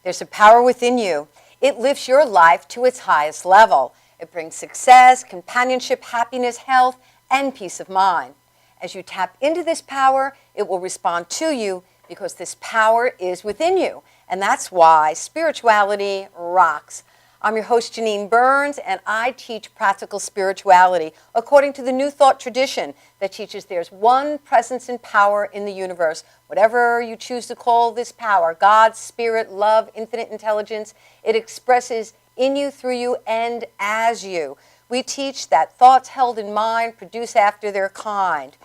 There's a power within you. It lifts your life to its highest level. It brings success, companionship, happiness, health, and peace of mind. As you tap into this power, it will respond to you because this power is within you. And that's why spirituality rocks. I'm your host, Janine Bruns, and I teach practical spirituality according to the New Thought tradition that teaches there's one presence and power in the universe. Whatever you choose to call this power, God, spirit, love, infinite intelligence, it expresses in you, through you, and as you. We teach that thoughts held in mind produce after their kind.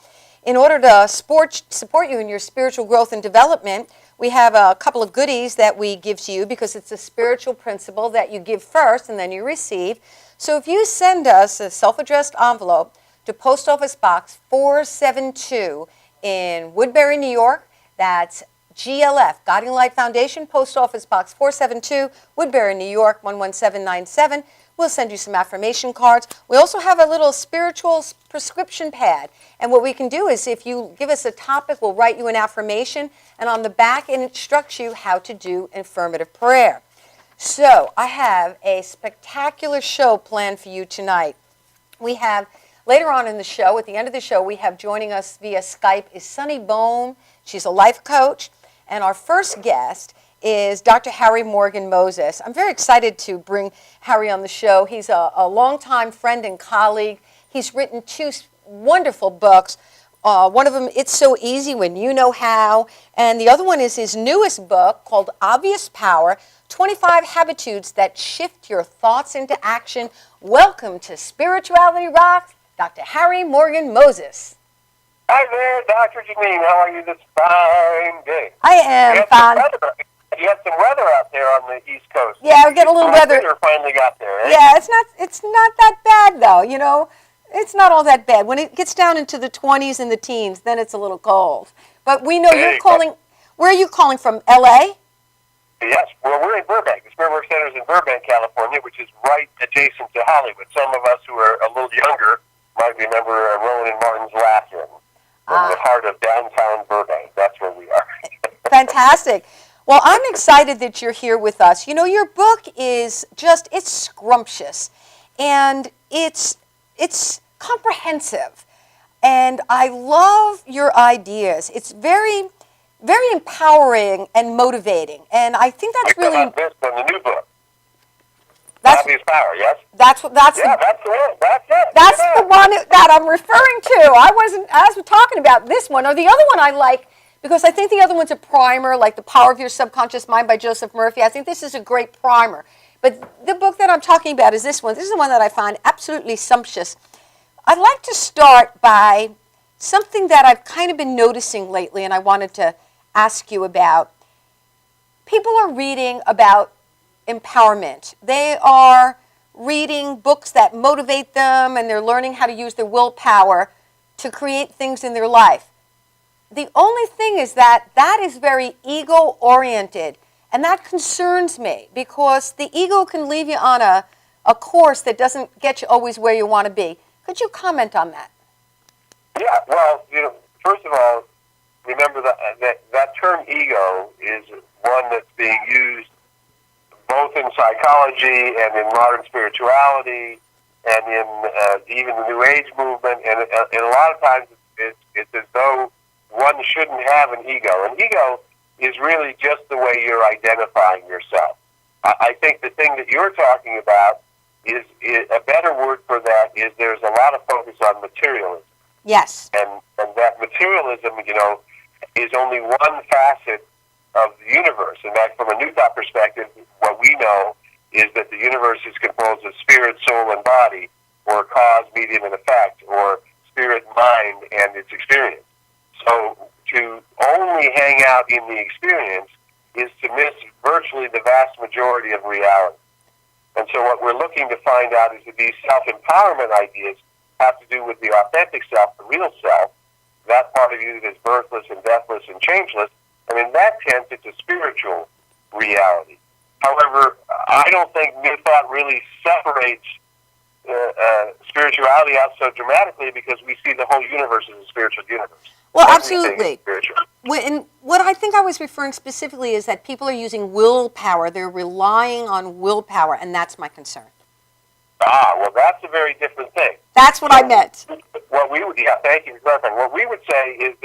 In order to support you in your spiritual growth and development, we have a couple of goodies that we give to you because it's a spiritual principle that you give first and then you receive. So if you send us a self-addressed envelope to Post Office Box 472 in Woodbury, New York, that's GLF, Guiding Light Foundation, Post Office Box 472, Woodbury, New York, 11797. We'll send you some affirmation cards. We also have a little spiritual prescription pad. And what we can do is if you give us a topic, we'll write you an affirmation. And on the back, it instructs you how to do affirmative prayer. So I have a spectacular show planned for you tonight. We have, later on in the show, at the end of the show, we have joining us via Skype is Sunny Bohm. She's a life coach. And our first guest is Dr. Harry Morgan Moses. I'm very excited to bring Harry on the show. He's a longtime friend and colleague. He's written two wonderful books. One of them, It's So Easy When You Know How, and the other one is his newest book called Obvious Power, 25 Habitudes That Shift Your Thoughts into Action. Welcome to Spirituality Rocks, Dr. Harry Morgan Moses. Hi there, Dr. Janine. How are you this fine day? I am fine. You had some weather out there on the East Coast. Yeah, we get a little weather. Winter finally got there, eh? Yeah, it's not that bad though. You know, it's not all that bad. When it gets down into the 20s and the teens, then it's a little cold. But we know you're calling. Where are you calling from? L.A. Yes, well, we're in Burbank. The Spirit Work Center is in Burbank, California, which is right adjacent to Hollywood. Some of us who are a little younger might remember Rowan and Martin's Laugh-In. From the heart of downtown Burbank. That's where we are. Fantastic. Well, I'm excited that you're here with us. You know, your book is just, it's scrumptious. And it's comprehensive. And I love your ideas. It's very, very empowering and motivating. And I think that's really... About this one, the new book. Obvious Power, yes? That's the one. That's it. That's the one that I'm referring to. I wasn't talking about this one or the other one I like because I think the other one's a primer, like The Power of Your Subconscious Mind by Joseph Murphy. I think this is a great primer. But the book that I'm talking about is this one. This is the one that I find absolutely sumptuous. I'd like to start by something that I've kind of been noticing lately and I wanted to ask you about. People are reading about empowerment. They are reading books that motivate them and they're learning how to use their willpower to create things in their life. The only thing is that is very ego-oriented and that concerns me because the ego can leave you on a course that doesn't get you always where you want to be. Could you comment on that? Yeah, well, first of all, remember that term ego is one that's being used both in psychology and in modern spirituality and in even the New Age movement. And a lot of times it's as though one shouldn't have an ego. An ego is really just the way you're identifying yourself. I think the thing that you're talking about is a better word for that is there's a lot of focus on materialism. Yes. And that materialism, is only one facet of the universe. In fact, from a New Thought perspective, what we know is that the universe is composed of spirit, soul, and body, or cause, medium, and effect, or spirit, mind, and its experience. So to only hang out in the experience is to miss virtually the vast majority of reality. And so what we're looking to find out is that these self-empowerment ideas have to do with the authentic self, the real self, that part of you that is birthless and deathless and changeless. And in that sense, it's a spiritual reality. However, I don't think New Thought really separates spirituality out so dramatically because we see the whole universe as a spiritual universe. Well, Everything absolutely. is spiritual. And what I think I was referring specifically is that people are using willpower. They're relying on willpower, and that's my concern. Well, that's a very different thing. That's what I meant. Thank you for clarifying. What we would say is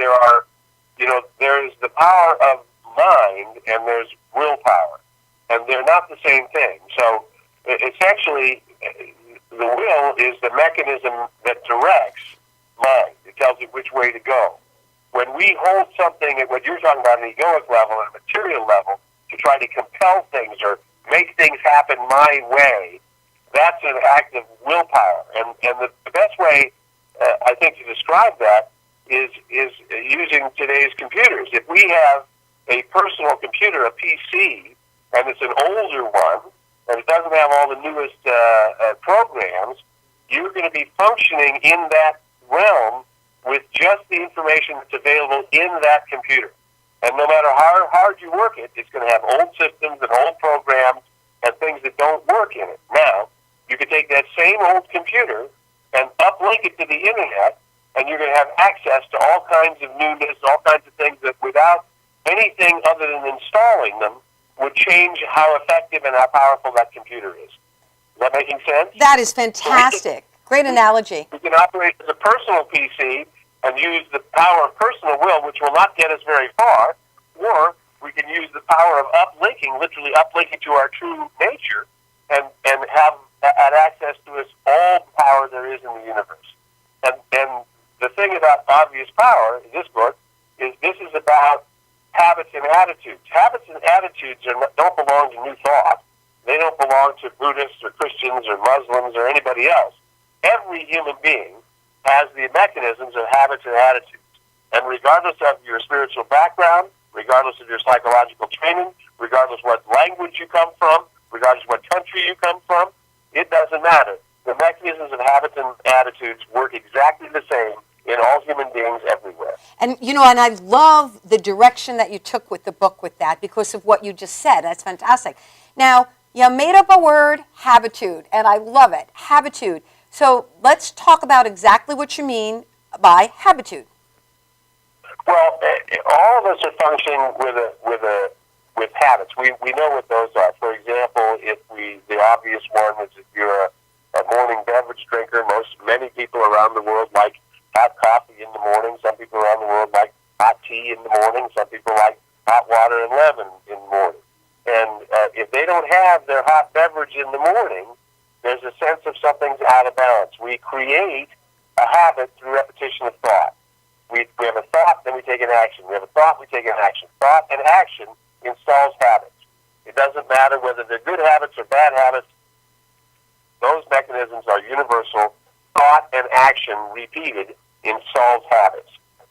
there's the power of mind and there's willpower, and they're not the same thing. So essentially, the will is the mechanism that directs mind. It tells it which way to go. When we hold something at what you're talking about, an egoic level and a material level, to try to compel things or make things happen my way, that's an act of willpower. And the best way, I think, to describe that is using today's computers. If we have a personal computer, a PC, and it's an older one, and it doesn't have all the newest programs, you're going to be functioning in that realm with just the information that's available in that computer. And no matter how hard you work it, it's going to have old systems and old programs and things that don't work in it. Now, you can take that same old computer and uplink it to the internet, and you're going to have access to all kinds of newness, all kinds of things that without anything other than installing them would change how effective and how powerful that computer is. Is that making sense? That is fantastic. Great analogy. We can operate as a personal PC and use the power of personal will, which will not get us very far, or we can use the power of uplinking, literally uplinking to our true nature, and have access to us all the power there is in the universe. And the thing about obvious power in this book is this is about habits and attitudes. Habits and attitudes don't belong to New Thought. They don't belong to Buddhists or Christians or Muslims or anybody else. Every human being has the mechanisms of habits and attitudes. And regardless of your spiritual background, regardless of your psychological training, regardless what language you come from, regardless what country you come from, it doesn't matter. The mechanisms of habits and attitudes work exactly the same in all human beings everywhere. And, and I love the direction that you took with the book with that because of what you just said. That's fantastic. Now, you made up a word, habitude, and I love it, habitude. So let's talk about exactly what you mean by habitude. Well, all of us are functioning with habits. We know what those are. For example, the obvious one is if you're a morning beverage drinker, many people around the world like hot coffee in the morning. Some people around the world like hot tea in the morning. Some people like hot water and lemon in the morning. And if they don't have their hot beverage in the morning, there's a sense of something's out of balance. We create a habit through repetition of thought. We have a thought, then we take an action. We have a thought, we take an action. Thought and action installs habits. It doesn't matter whether they're good habits or bad habits. Those mechanisms are universal. Thought and action repeated installs habits.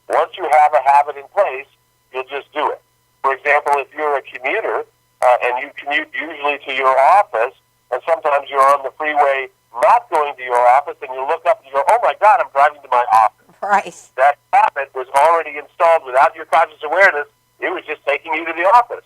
Once you have a habit in place, you'll just do it. For example, if you're a commuter and you commute usually to your office, and sometimes you're on the freeway not going to your office, and you look up and you go, oh my God, I'm driving to my office. Right. That habit was already installed without your conscious awareness. It was just taking you to the office.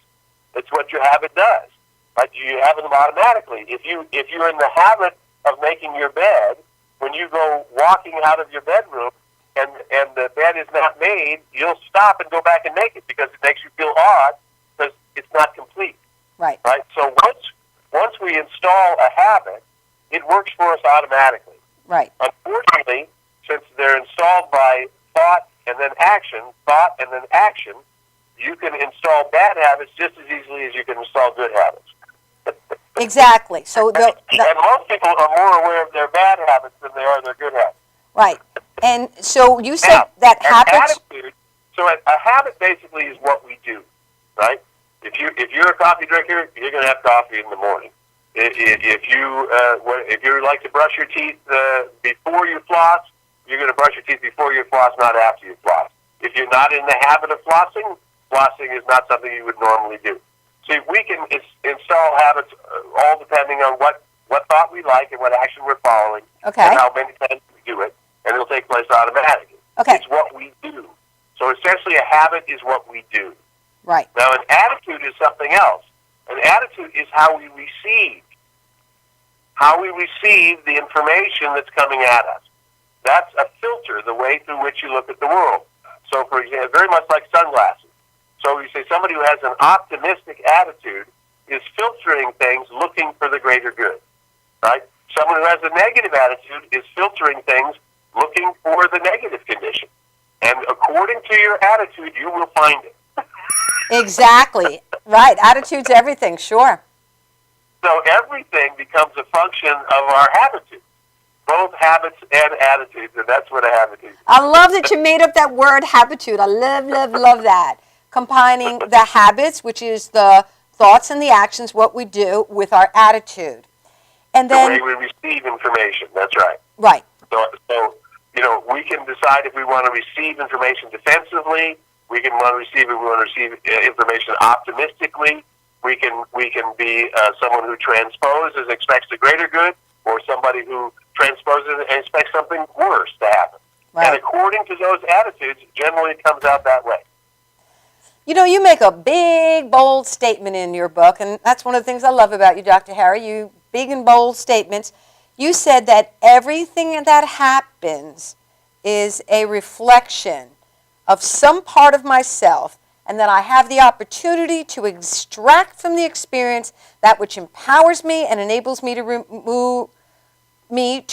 It's what your habit does. Like you have them automatically. If you're in the habit of making your bed, when you go walking out of your bedroom and the bed is not made, you'll stop and go back and make it because it makes you feel odd because it's not complete. Right. Right. So once we install a habit, it works for us automatically. Right. Unfortunately, since they're installed by thought and then action, you can install bad habits just as easily as you can install good habits. Exactly. So and most people are more aware of their bad habits than they are their good habits. Right. And so you said that habits. So a habit basically is what we do, right? If you're a coffee drinker, you're going to have coffee in the morning. If you like to brush your teeth before you floss, you're going to brush your teeth before you floss, not after you floss. If you're not in the habit of flossing is not something you would normally do. See, we can install habits all depending on what thought we like and what action we're following, and how many times we do it, and it'll take place automatically. Okay. It's what we do. So essentially a habit is what we do. Right. Now an attitude is something else. An attitude is how we receive how we receive the information that's coming at us. That's a filter, the way through which you look at the world. So, for example, very much like sunglasses. So you say somebody who has an optimistic attitude is filtering things, looking for the greater good, right? Someone who has a negative attitude is filtering things, looking for the negative condition. And according to your attitude, you will find it. Exactly. Right. Attitude's everything, sure. So everything becomes a function of our habitude, both habits and attitudes, and that's what a habit is. I love that you made up that word, habitude. I love that. Combining the habits, which is the thoughts and the actions, what we do, with our attitude. And then the way we receive information, that's right. Right. So we can decide if we want to receive information defensively. We can want to receive it. We want to receive information optimistically. We can be someone who transposes and expects the greater good, or somebody who transposes and expects something worse to happen. Right. And according to those attitudes, generally it comes out that way. You know, you make a big, bold statement in your book, and that's one of the things I love about you, Dr. Harry. You big and bold statements. You said that everything that happens is a reflection of some part of myself, and that I have the opportunity to extract from the experience that which empowers me and enables me to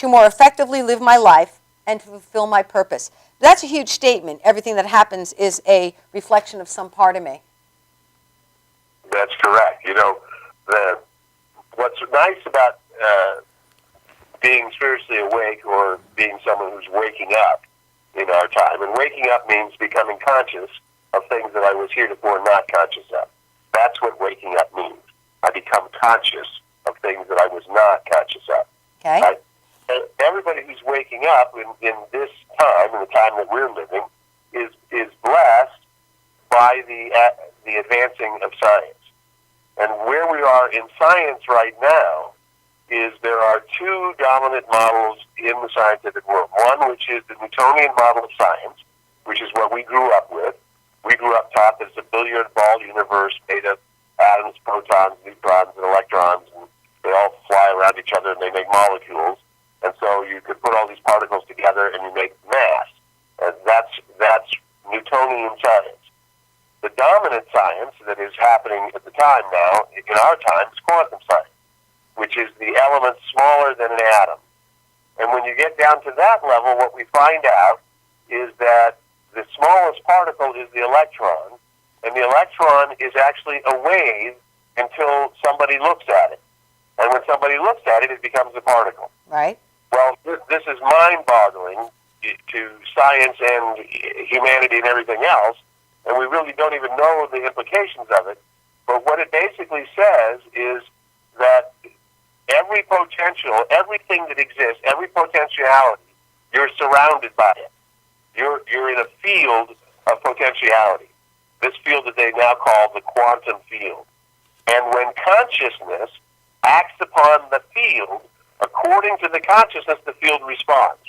more effectively live my life and to fulfill my purpose. That's a huge statement. Everything that happens is a reflection of some part of me. That's correct. What's nice about being spiritually awake, or being someone who's waking up in our time, and waking up means becoming conscious of things that I was heretofore not conscious of. That's what waking up means. I become conscious of things that I was not conscious of. Okay. Right? And everybody who's waking up in this time, in the time that we're living, is blessed by the advancing of science. And where we are in science right now is there are two dominant models in the scientific world. One, which is the Newtonian model of science, which is what we grew up with. We grew up taught that it's a billiard ball universe made of atoms, protons, neutrons, and electrons, and they all fly around each other and they make molecules. And so you could put all these particles together and you make mass. And that's Newtonian science. The dominant science that is happening at the time now, in our time, is quantum science, which is the element smaller than an atom. And when you get down to that level, what we find out is that the smallest particle is the electron, and the electron is actually a wave until somebody looks at it. And when somebody looks at it, it becomes a particle. Right. Well, this is mind-boggling to science and humanity and everything else, and we really don't even know the implications of it. But what it basically says is that every potential, everything that exists, every potentiality, you're surrounded by it. You're in a field of potentiality. This field that they now call the quantum field. And when consciousness acts upon the field, according to the consciousness, the field responds.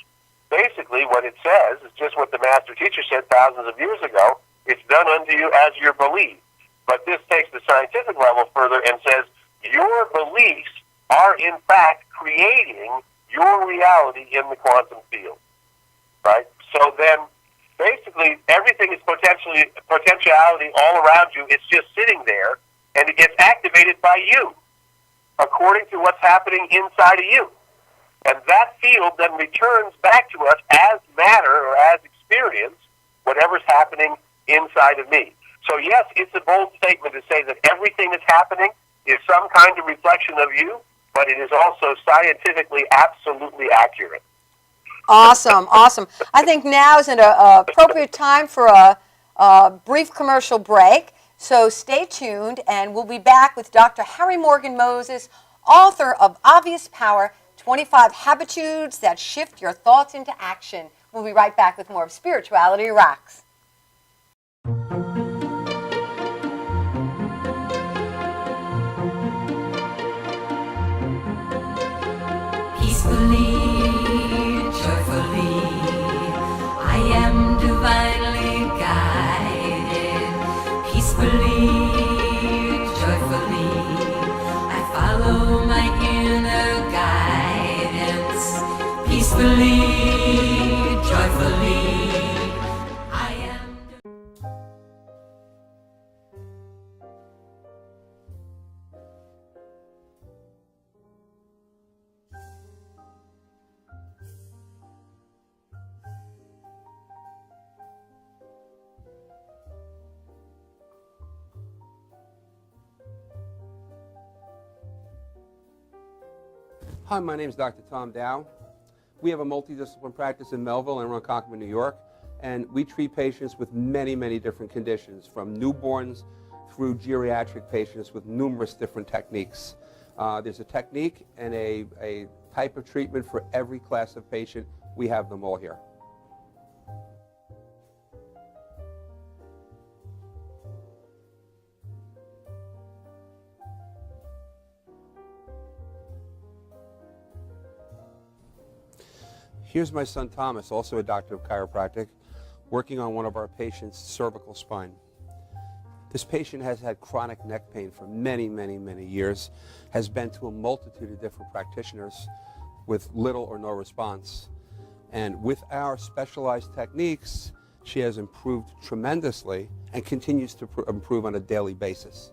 Basically, what it says is just what the master teacher said thousands of years ago. It's done unto you as your belief. But this takes the scientific level further and says your beliefs are in fact creating your reality in the quantum field. Right? So then, basically, everything is potentiality all around you. It's just sitting there, and it gets activated by you, according to what's happening inside of you. And that field then returns back to us as matter or as experience, whatever's happening inside of me. So yes, it's a bold statement to say that everything that's happening is some kind of reflection of you, but it is also scientifically absolutely accurate. Awesome, awesome. I think now is an appropriate time for a brief commercial break. So stay tuned, and we'll be back with Dr. Harry Morgan Moses, author of Obvious Power, 25 Habitudes That Shift Your Thoughts into Action. We'll be right back with more of Spirituality Rocks. Peacefully, joyfully, I am divinely guided. Peacefully, joyfully, I follow my inner guide. peacefully, joyfully. I am. Hi, my name is Dr. Tom Dow. We have a multidiscipline practice in Melville and Ronkonkoma, New York, and we treat patients with many, many different conditions, from newborns through geriatric patients with numerous different techniques. There's a technique and a type of treatment for every class of patient. We have them all here. Here's my son Thomas, also a doctor of chiropractic, working on one of our patients' cervical spine. This patient has had chronic neck pain for many, many, many years, has been to a multitude of different practitioners with little or no response. And with our specialized techniques, she has improved tremendously and continues to improve on a daily basis.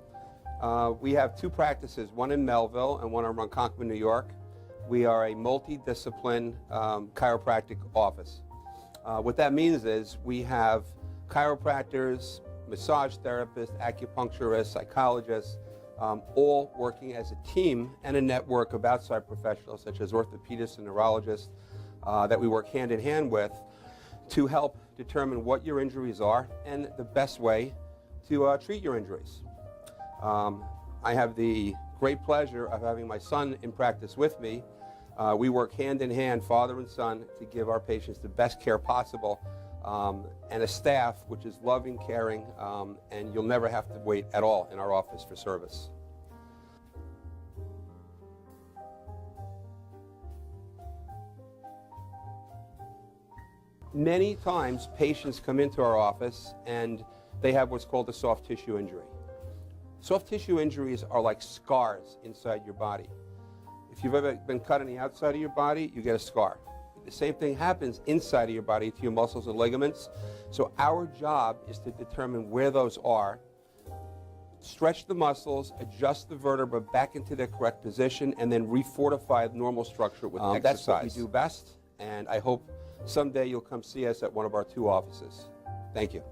We have two practices, one in Melville and one in Ronkonkoma, New York. We are a multidiscipline chiropractic office. What that means is we have chiropractors, massage therapists, acupuncturists, psychologists, all working as a team and a network of outside professionals such as orthopedists and neurologists that we work hand in hand with to help determine what your injuries are and the best way to treat your injuries. I have the great pleasure of having my son in practice with me. We work hand in hand, father and son, to give our patients the best care possible, and a staff which is loving, caring, and you'll never have to wait at all in our office for service. Many times patients come into our office and they have what's called a soft tissue injury. Soft tissue injuries are like scars inside your body. If you've ever been cut on the outside of your body, you get a scar. The same thing happens inside of your body to your muscles and ligaments. So our job is to determine where those are, stretch the muscles, adjust the vertebra back into their correct position, and then refortify the normal structure with exercise. That's what we do best, and I hope someday you'll come see us at one of our two offices. Thank you.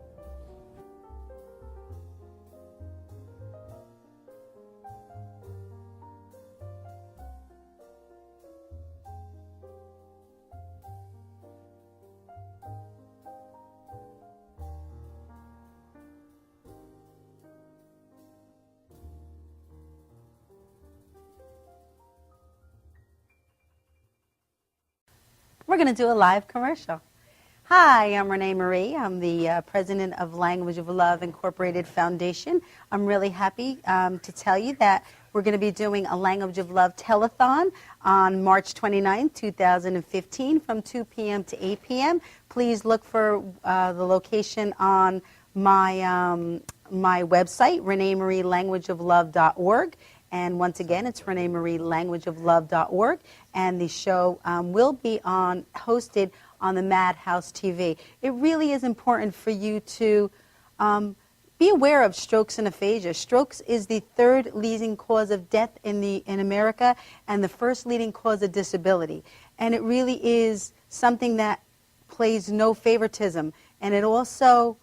We're going to do a live commercial. Hi, I'm Renee Marie. I'm the president of Language of Love Incorporated Foundation. I'm really happy to tell you that we're going to be doing a Language of Love telethon on March 29, 2015 from 2 p.m. to 8 p.m. Please look for the location on my website, ReneeMarieLanguageOfLove.org. And once again, it's ReneeMarieLanguageOfLove.org. And the show will be hosted on the Madhouse TV. It really is important for you to be aware of strokes and aphasia. Strokes is the third leading cause of death in America and the first leading cause of disability. And it really is something that plays no favoritism. And it also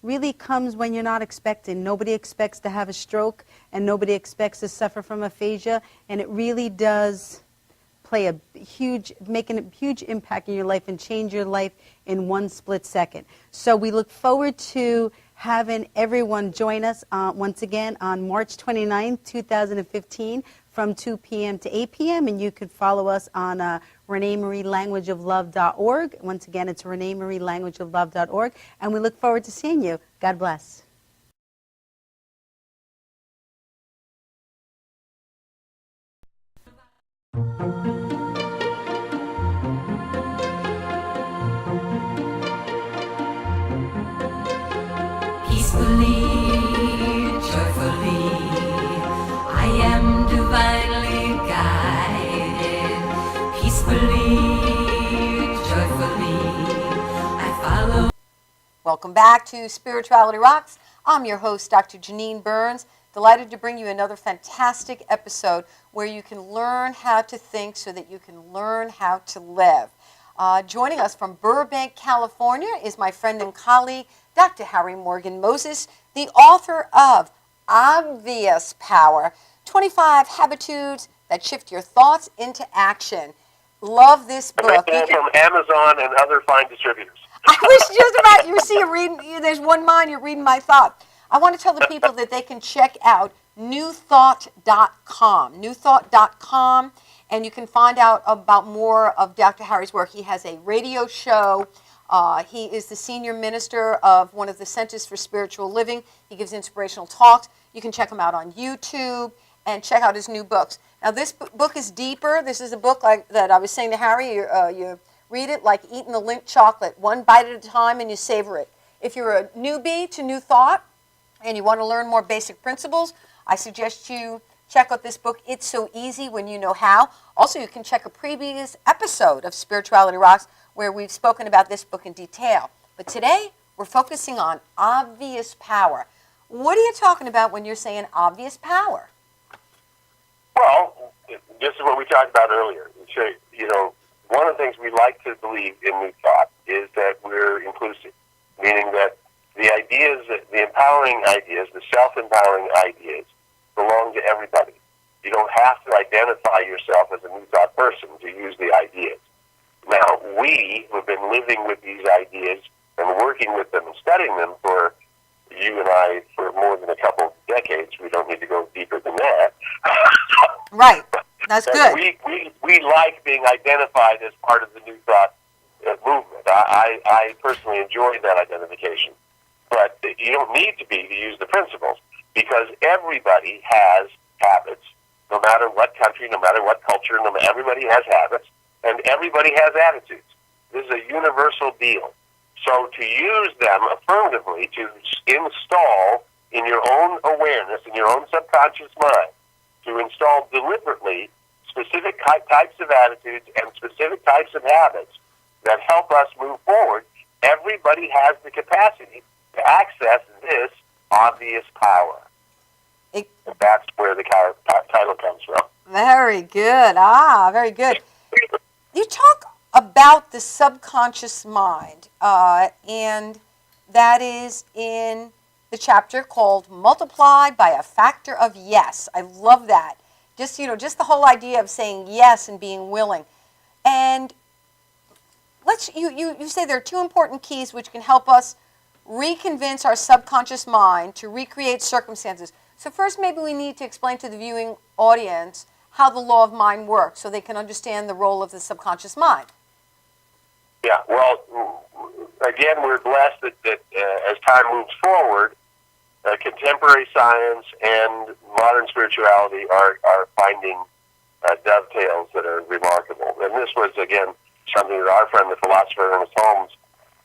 really comes when you're not expecting. Nobody expects to have a stroke, and nobody expects to suffer from aphasia, and it really does make a huge impact in your life and change your life in one split second. So we look forward to having everyone join us once again on March 29, 2015 from 2 p.m. to 8 p.m. And you can follow us on ReneeMarieLanguageOfLove.org. Once again, it's ReneeMarieLanguageOfLove.org. And we look forward to seeing you. God bless. Peacefully, joyfully, I am divinely guided. Peacefully, Welcome back to Spirituality Rocks. I'm your host, Dr. Janine Bruns. Delighted to bring you another fantastic episode where you can learn how to think so that you can learn how to live. Joining us from Burbank, California is my friend and colleague, Dr. Harry Morgan Moses, the author of Obvious Power, 25 Habitudes that Shift Your Thoughts into Action. Love this book. Available from Amazon and other fine distributors. I was just about, you see, there's one mind, you're reading my thought. I want to tell the people that they can check out newthought.com, newthought.com, and you can find out about more of Dr. Harry's work. He has a radio show. He is the senior minister of one of the Centers for Spiritual Living. He gives inspirational talks. You can check him out on YouTube and check out his new books. Now, this book is deeper. This is a book like that I was saying to Harry. You read it like eating the Lindt chocolate, one bite at a time, and you savor it. If you're a newbie to New Thought and you want to learn more basic principles, I suggest you check out this book. It's so easy when you know how. Also, you can check a previous episode of Spirituality Rocks where we've spoken about this book in detail. But today, we're focusing on obvious power. What are you talking about when you're saying obvious power? Well, this is what we talked about earlier. So, one of the things we like to believe in New Thought is that we're inclusive, meaning that the ideas, the empowering ideas, the self-empowering ideas belong to everybody. You don't have to identify yourself as a New Thought person to use the ideas. Now, we have been living with these ideas and working with them and studying them for you and I for more than a couple of decades. We don't need to go deeper than that. Right. That's good. We like being identified as part of the New Thought movement. I personally enjoy that identification. But you don't need to be to use the principles because everybody has habits, no matter what country, no matter what culture, everybody has habits, and everybody has attitudes. This is a universal deal. So to use them affirmatively, to install in your own awareness, in your own subconscious mind, to install deliberately specific types of attitudes and specific types of habits that help us move forward, everybody has the capacity to access this obvious power. That's where the title comes from. Very good. Very good. You talk about the subconscious mind, and that is in the chapter called Multiplied by a Factor of Yes. I love that. Just the whole idea of saying yes and being willing. And you say there are two important keys which can help us reconvince our subconscious mind to recreate circumstances. So first, maybe we need to explain to the viewing audience how the law of mind works so they can understand the role of the subconscious mind. Yeah, well, again, we're blessed that as time moves forward, contemporary science and modern spirituality are finding dovetails that are remarkable. And this was, again, something that our friend, the philosopher Ernest Holmes,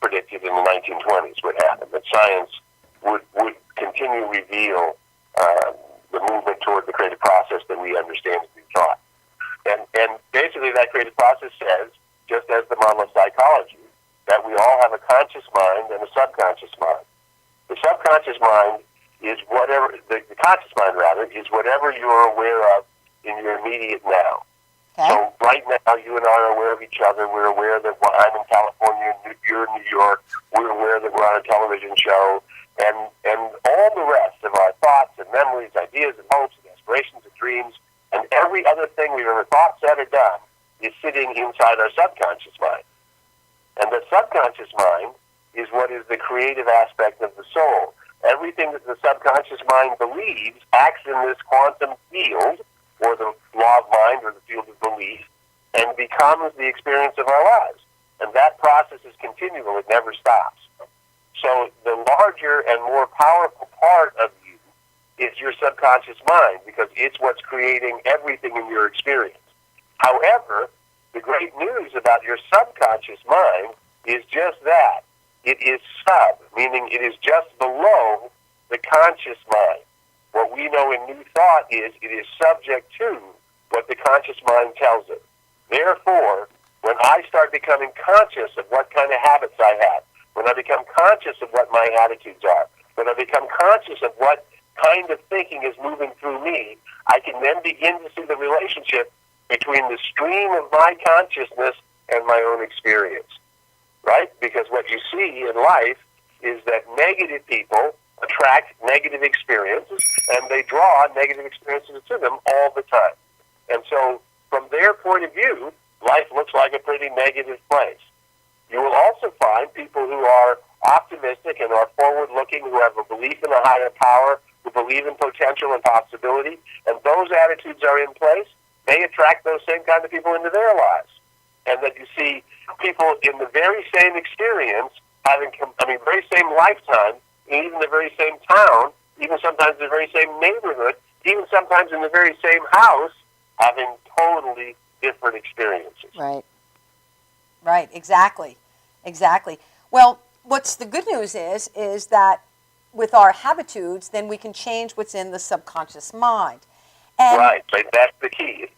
predicted in the 1920s would happen, that science would continue to reveal the movement toward the creative process that we understand as New Thought. And basically that creative process says, just as the model of psychology, that we all have a conscious mind and a subconscious mind. The subconscious mind is whatever, the conscious mind rather, is whatever you're aware of in your immediate now. Okay. So right now, you and I are aware of each other. We're aware that I'm in California, you're in New York. We're aware that we're on a television show. And all the rest of our thoughts and memories, ideas and hopes and aspirations and dreams, and every other thing we've ever thought, said, or done is sitting inside our subconscious mind. And the subconscious mind is what is the creative aspect of the soul. Everything that the subconscious mind believes acts in this quantum field, or the law of mind, or the field of belief, and becomes the experience of our lives. And that process is continual. It never stops. So the larger and more powerful part of you is your subconscious mind, because it's what's creating everything in your experience. However, the great news about your subconscious mind is just that. It is sub, meaning it is just below the conscious mind. What we know in New Thought is it is subject to what the conscious mind tells it. Therefore, when I start becoming conscious of what kind of habits I have, when when I become conscious of what my attitudes are, when I become conscious of what kind of thinking is moving through me, I can then begin to see the relationship between the stream of my consciousness and my own experience, right? Because what you see in life is that negative people attract negative experiences, and they draw negative experiences to them all the time. And so, from their point of view, life looks like a pretty negative place. You will also find people who are optimistic and are forward-looking, who have a belief in a higher power, who believe in potential and possibility, and those attitudes are in place. They attract those same kind of people into their lives. And that you see people in the very same experience, very same lifetime, even the very same town, even sometimes the very same neighborhood, even sometimes in the very same house, having totally different experiences. Right. Right, exactly. Exactly. Well, what's the good news is that with our habitudes, then we can change what's in the subconscious mind. And right, but that's the key. It's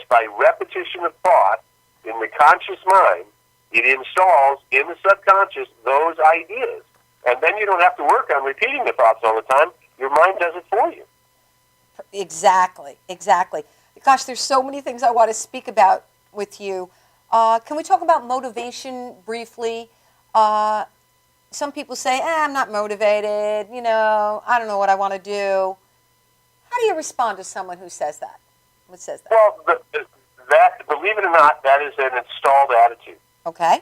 by repetition of thought in the conscious mind, it installs in the subconscious those ideas. And then you don't have to work on repeating the thoughts all the time. Your mind does it for you. Exactly, exactly. Gosh, there's so many things I want to speak about with you. Can we talk about motivation briefly? Some people say, I'm not motivated, I don't know what I want to do. How do you respond to someone who says that? What says that? Well, believe it or not, that is an installed attitude. Okay.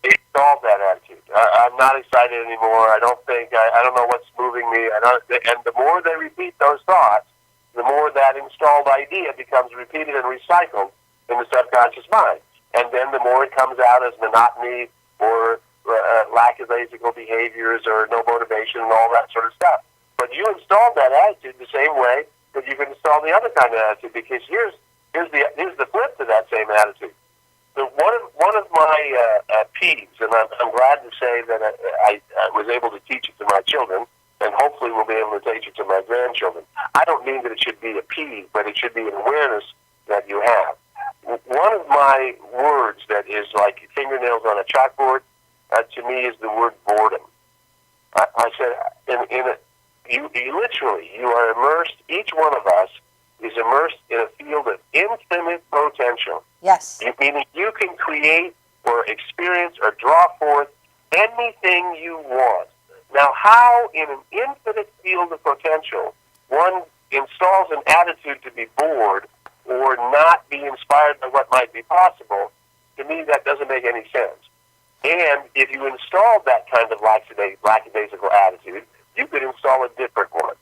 Installed that attitude. I'm not excited anymore. I don't know what's moving me. And the more they repeat those thoughts, the more that installed idea becomes repeated and recycled in the subconscious mind. And then the more it comes out as monotony or lackadaisical behaviors or no motivation and all that sort of stuff. But you installed that attitude the same way that you can install the other kind of attitude, because here's the flip to that same attitude. So one of my peeves, and I'm glad to say that I was able to teach it to my children, and hopefully we'll be able to teach it to my grandchildren. I don't mean that it should be a peeve, but it should be an awareness that you have. One of my words that is like fingernails on a chalkboard, to me, is the word boredom. I said, you literally, you are immersed, each one of us is immersed in a field of infinite potential. Yes. Meaning you can create or experience or draw forth anything you want. Now, how in an infinite field of potential one installs an attitude to be bored or not be inspired by what might be possible, to me that doesn't make any sense. And if you installed that kind of lackadaisical attitude, you could install a different one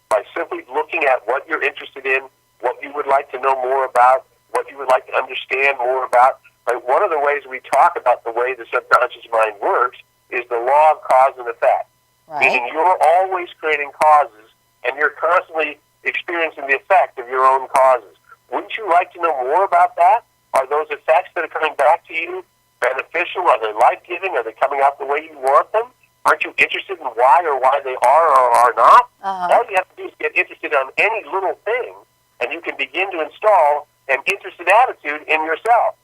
by simply looking at what you're interested in, what you would like to know more about, what you would like to understand more about. Like, one of the ways we talk about the way the subconscious mind works is the law of cause and effect. Right. Meaning you're always creating causes, and you're constantly experiencing the effect of your own causes. Wouldn't you like to know more about that? Are those effects that are coming back to you beneficial? Are they life-giving? Are they coming out the way you want them? Aren't you interested in why they are or are not? All you have to do is get interested on any little thing, and you can begin to install an interested attitude in yourself.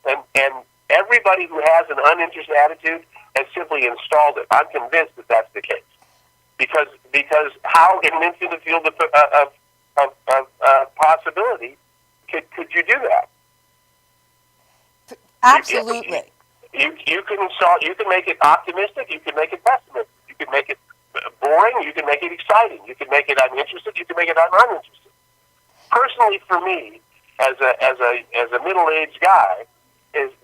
And everybody who has an uninterested attitude has simply installed it. I'm convinced that that's the case. Because how in an infinite field of possibility could you do that? Absolutely. You can install. You can make it optimistic. You can make it pessimistic. You can make it boring. You can make it exciting. You can make it I'm interested. You can make it I'm uninterested. Personally, for me, as a middle-aged guy,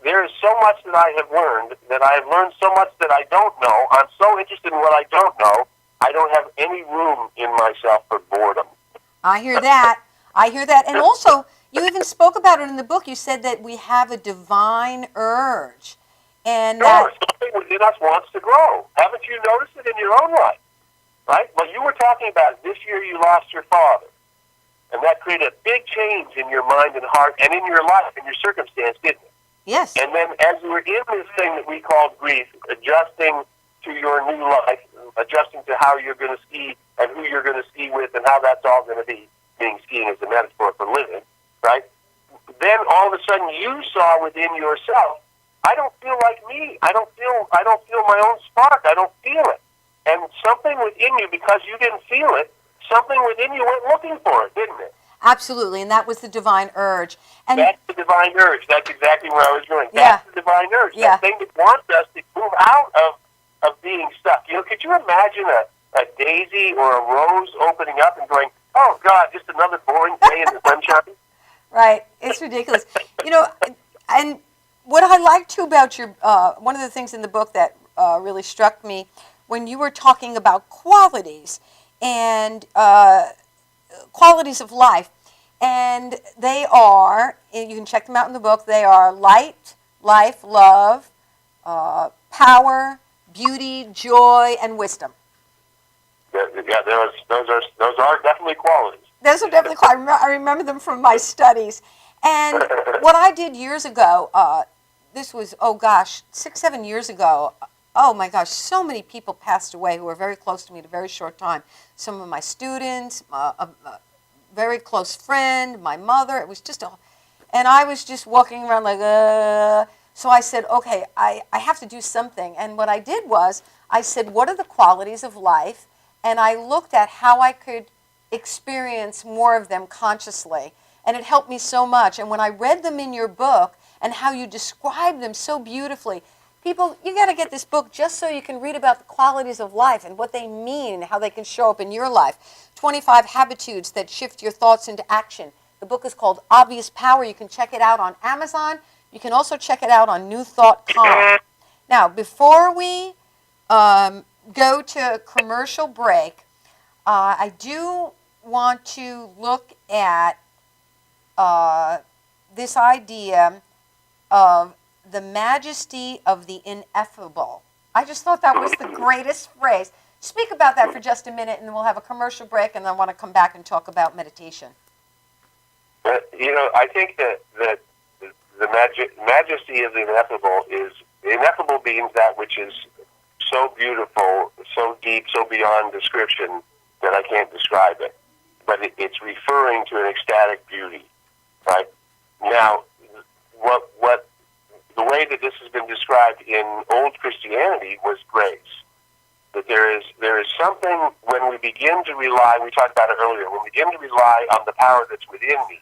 there is so much that I have learned, that I have learned so much that I don't know. I'm so interested in what I don't know, I don't have any room in myself for boredom. I hear that. I hear that. And also, you even spoke about it in the book. You said that we have a divine urge. And sure, something within us wants to grow. Haven't you noticed it in your own life? Right? Well, you were talking about this year you lost your father. And that created a big change in your mind and heart and in your life and your circumstance, didn't it? Yes. And then as you were in this thing that we called grief, adjusting to your new life, adjusting to how you're going to ski and who you're going to ski with and how that's all going to be, being skiing as a metaphor for living, right? Then all of a sudden you saw within yourself I don't feel like me. I don't feel my own spark. I don't feel it. And something within you, because you didn't feel it, something within you went looking for it, didn't it? Absolutely, and that was the divine urge. And That's the divine urge. That's exactly where I was going. Yeah. That's the divine urge. Yeah. That thing that wants us to move out of being stuck. You know, could you imagine a daisy or a rose opening up and going, oh, God, just another boring day in the sunshine? right, it's ridiculous. You know, and what I like too about your one of the things in the book that really struck me when you were talking about qualities and qualities of life, and they are, and you can check them out in the book, they are light, life, love, power, beauty, joy, and wisdom. Yeah, those are definitely qualities. Those are definitely qualities. I remember them from my studies. And what I did years ago, this was, 6, 7 years ago, oh my gosh, so many people passed away who were very close to me in a very short time. Some of my students, a very close friend, my mother, it was just and I was just walking around like, So I said, okay, I have to do something. And what I did was, I said, what are the qualities of life? And I looked at how I could experience more of them consciously. And it helped me so much. And when I read them in your book and how you describe them so beautifully, people, you got to get this book just so you can read about the qualities of life and what they mean and how they can show up in your life. 25 Habitudes that shift your thoughts into action. The book is called Obvious Power. You can check it out on Amazon. You can also check it out on newthought.com. Now, before we go to commercial break, I do want to look at this idea of the majesty of the ineffable. I just thought that was the greatest phrase. Speak about that for just a minute, and then we'll have a commercial break, and then I want to come back and talk about meditation. I think that the majesty of the ineffable means that which is so beautiful, so deep, so beyond description that I can't describe it. But it's referring to an ecstatic beauty, right? Now, what the way that this has been described in old Christianity was grace. That there is something when we begin to rely, we talked about it earlier, when we begin to rely on the power that's within me,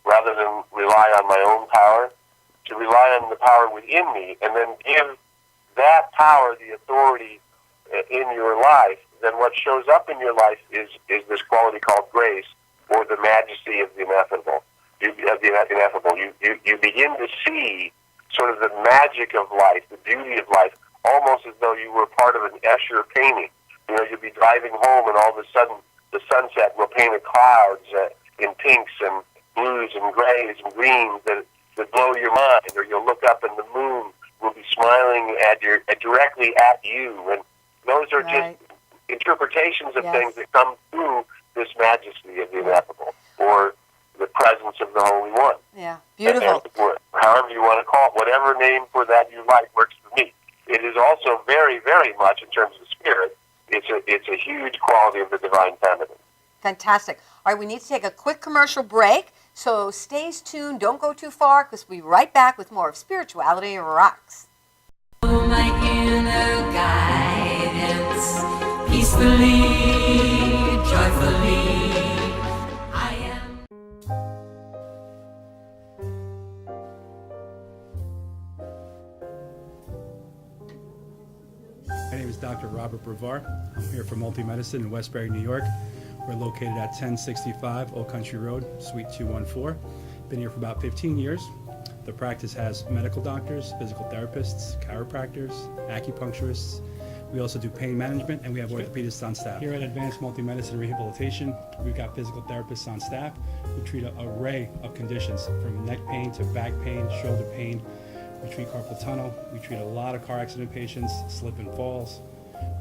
rather than rely on my own power, to rely on the power within me, and then give that power the authority in your life, then what shows up in your life is this quality called grace, or the majesty of the ineffable. You begin to see sort of the magic of life, the beauty of life, almost as though you were part of an Escher painting. You'll be driving home, and all of a sudden the sunset will paint clouds in pinks and blues and grays and greens that blow your mind. Or you'll look up and the moon will be smiling directly at you. And those are just interpretations of things that come through this majesty of the ineffable, or the presence of the Holy One. Yeah, beautiful. And however you want to call it, whatever name for that you like works for me. It is also very, very much, in terms of spirit, it's a huge quality of the divine feminine. Fantastic. All right, we need to take a quick commercial break, so stay tuned. Don't go too far, because we'll be right back with more of Spirituality Rocks. My inner guidance, peacefully, joyfully, I am. My name is Dr. Robert Brevard. I'm here for Multi-Medicine in Westbury, New York. We're located at 1065 Old Country Road, Suite 214. Been here for about 15 years. The practice has medical doctors, physical therapists, chiropractors, acupuncturists. We also do pain management, and we have orthopedists on staff. Here at Advanced Multi-Medicine Rehabilitation, we've got physical therapists on staff who treat an array of conditions, from neck pain to back pain, shoulder pain. We treat carpal tunnel. We treat a lot of car accident patients, slip and falls.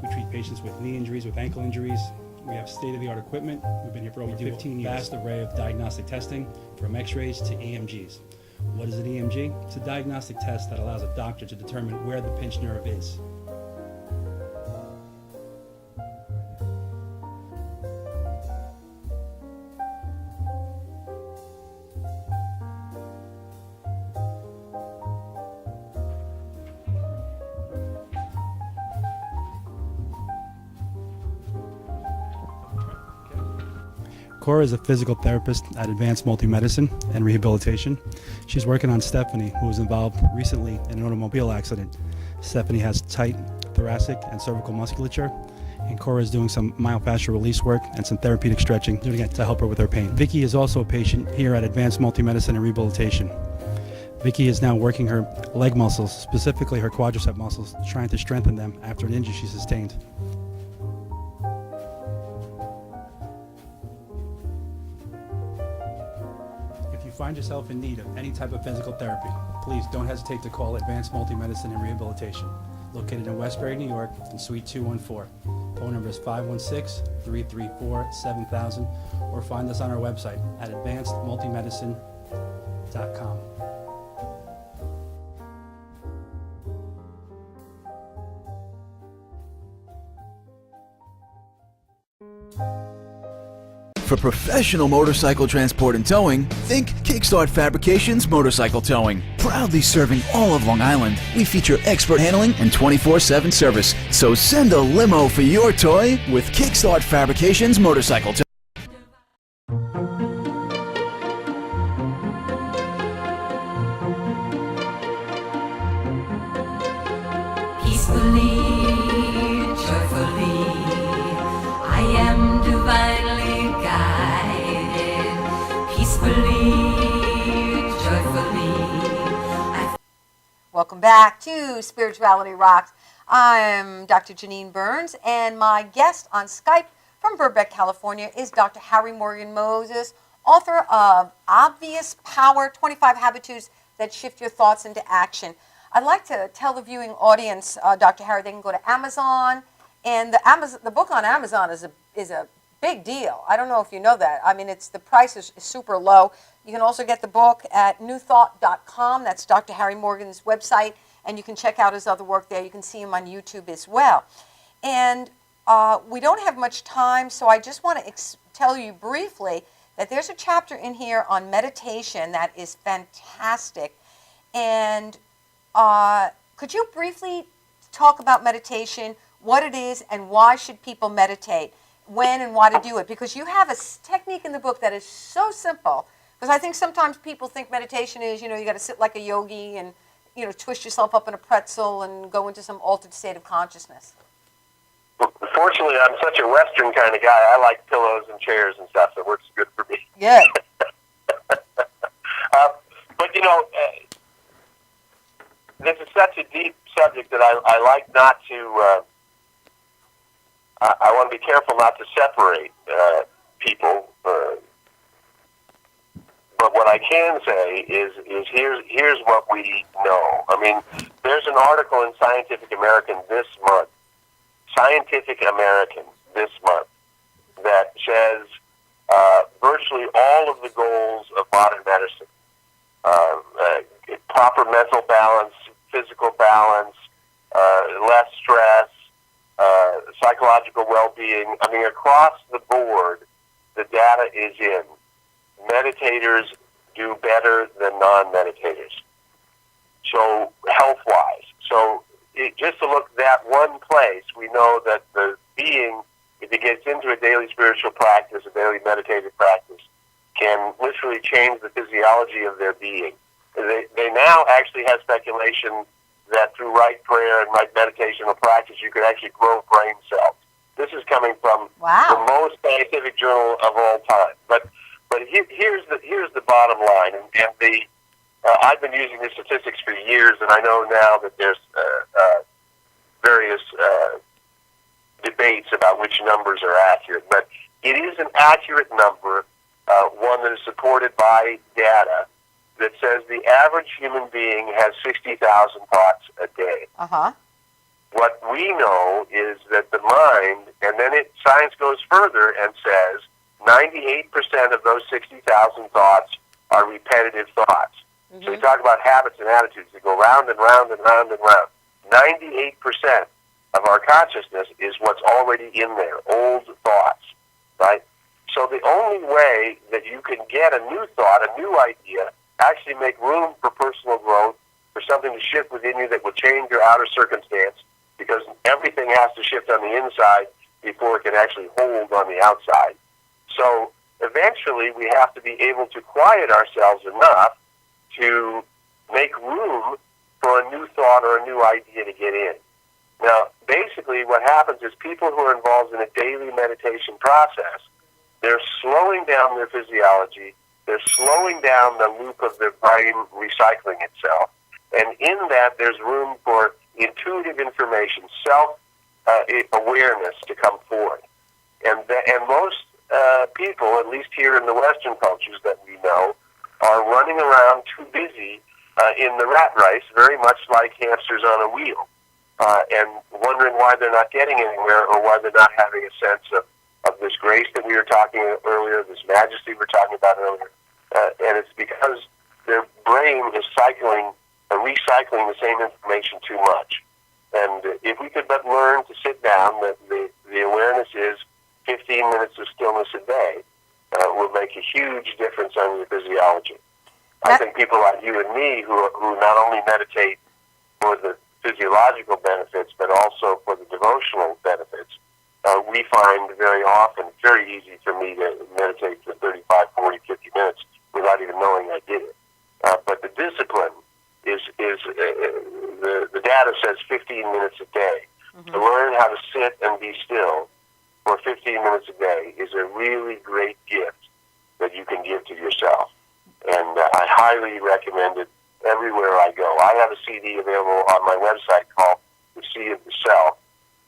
We treat patients with knee injuries, with ankle injuries. We have state-of-the-art equipment. We've been here for over 15 years. Vast array of diagnostic testing, from x-rays to EMGs. What is an EMG? It's a diagnostic test that allows a doctor to determine where the pinched nerve is. Cora is a physical therapist at Advanced Multi-Medicine and Rehabilitation. She's working on Stephanie, who was involved recently in an automobile accident. Stephanie has tight thoracic and cervical musculature, and Cora is doing some myofascial release work and some therapeutic stretching, doing it to help her with her pain. Vicky is also a patient here at Advanced Multi-Medicine and Rehabilitation. Vicky is now working her leg muscles, specifically her quadricep muscles, trying to strengthen them after an injury she sustained. If you find yourself in need of any type of physical therapy, please don't hesitate to call Advanced Multi-Medicine and Rehabilitation, located in Westbury, New York, in Suite 214. Phone number is 516-334-7000, or find us on our website at advancedmultimedicine.com. For professional motorcycle transport and towing, think Kickstart Fabrications Motorcycle Towing. Proudly serving all of Long Island, we feature expert handling and 24/7 service. So send a limo for your toy with Kickstart Fabrications Motorcycle Towing. Peacefully, joyfully, I am divinely guided. Peacefully, joyfully, Welcome back to Spirituality Rocks. I'm Dr. Janine Bruns, and my guest on Skype from Burbank, California is Dr. Harry Morgan Moses, author of Obvious Power, 25 Habitudes That Shift Your Thoughts into Action. I'd like to tell the viewing audience, Dr. Harry, they can go to Amazon, and the book on Amazon is a big deal. I don't know if you know that. I mean, the price is super low. You can also get the book at newthought.com. That's Dr. Harry Morgan's website, and you can check out his other work there. You can see him on YouTube as well. And we don't have much time, so I just want to tell you briefly that there's a chapter in here on meditation that is fantastic. And could you briefly talk about meditation, what it is, and why should people meditate, when and why to do it? Because you have a technique in the book that is so simple. Because I think sometimes people think meditation is, you got to sit like a yogi and, twist yourself up in a pretzel and go into some altered state of consciousness. Fortunately, I'm such a Western kind of guy. I like pillows and chairs and stuff, so it works good for me. Good. But, this is such a deep subject that I like not to, I want to be careful not to separate people. But what I can say is here's what we know. I mean, there's an article in Scientific American this month, that says virtually all of the goals of modern medicine, proper mental balance, physical balance, less stress, psychological well-being, I mean, across the board, the data is in. Meditators do better than non-meditators. So, health-wise. So, just to look that one place, we know that the being, if it gets into a daily spiritual practice, a daily meditative practice, can literally change the physiology of their being. They now actually have speculation that through right prayer and right meditational practice, you could actually grow brain cells. This is coming from the most scientific journal of all time. But here's the bottom line, and I've been using these statistics for years, and I know now that there's various debates about which numbers are accurate, but it is an accurate number, one that is supported by data that says the average human being has 60,000 thoughts a day. What we know is that the mind, and then science goes further and says 98% of those 60,000 thoughts are repetitive thoughts. So we talk about habits and attitudes that go round and round and round and round. 98% of our consciousness is what's already in there, old thoughts, right? So the only way that you can get a new thought, a new idea, actually make room for personal growth, for something to shift within you that will change your outer circumstance, because everything has to shift on the inside before it can actually hold on the outside. So eventually we have to be able to quiet ourselves enough to make room for a new thought or a new idea to get in. Now, basically what happens is people who are involved in a daily meditation process, they're slowing down their physiology, they're slowing down the loop of their brain recycling itself, and in that there's room for intuitive information, self-awareness to come forth. And most people, at least here in the Western cultures that we know, are running around too busy in the rat race, very much like hamsters on a wheel, and wondering why they're not getting anywhere or why they're not having a sense of this grace that we were talking about earlier, this majesty we were talking about earlier. And it's because their brain is recycling the same information too much. And if we could but learn to sit down, the awareness is 15 minutes of stillness a day will make a huge difference on your physiology. I think people like you and me who not only meditate for the physiological benefits, but also for the devotional benefits, we find very often it's very easy for me to meditate for 35, 40, 50 minutes without even knowing I did it. But the discipline is the data says 15 minutes a day. Mm-hmm. To learn how to sit and be still for 15 minutes a day is a really great gift that you can give to yourself. And I highly recommend it everywhere I go. I have a CD available on my website called The Sea of the Self.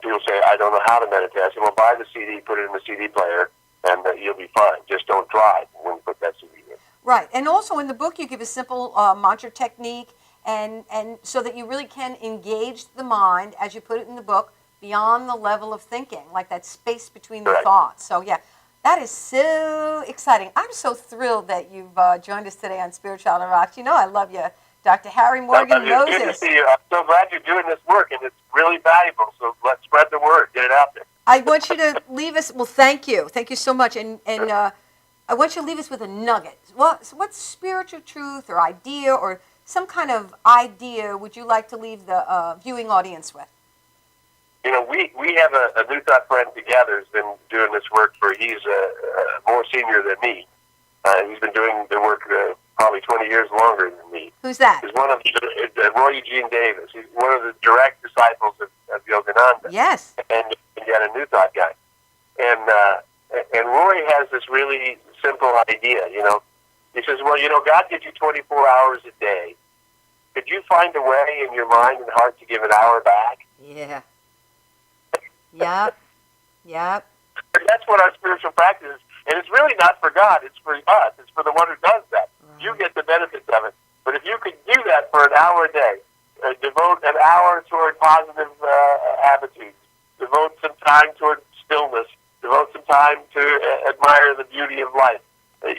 People say, I don't know how to meditate. I say, well, buy the CD, put it in the CD player, and you'll be fine. Just don't drive when you put that CD in. Right. And also in the book, you give a simple mantra technique, and so that you really can engage the mind, as you put it in the book, beyond the level of thinking, like that space between the thoughts. So, yeah, that is so exciting. I'm so thrilled that you've joined us today on Spirituality Rocks. You know I love you. Dr. Harry Morgan knows good this. To see you. I'm so glad you're doing this work, and it's really valuable. So let's spread the word. Get it out there. I want you to leave us. Well, thank you. Thank you so much. And I want you to leave us with a nugget. What spiritual truth or idea or some kind of idea would you like to leave the viewing audience with? You know, we have a New Thought friend together who's been doing this work he's more senior than me. He's been doing the work probably 20 years longer than me. Who's that? He's one of Roy Eugene Davis. He's one of the direct disciples of Yogananda. Yes. And yet a New Thought guy. And Roy has this really simple idea, you know. He says, well, you know, God gives you 24 hours a day. Could you find a way in your mind and heart to give an hour back? Yeah. Yep. Yep. That's what our spiritual practice is. And it's really not for God. It's for us. It's for the one who does that. Right. You get the benefits of it. But if you could do that for an hour a day, devote an hour toward positive attitudes, devote some time toward stillness, devote some time to admire the beauty of life,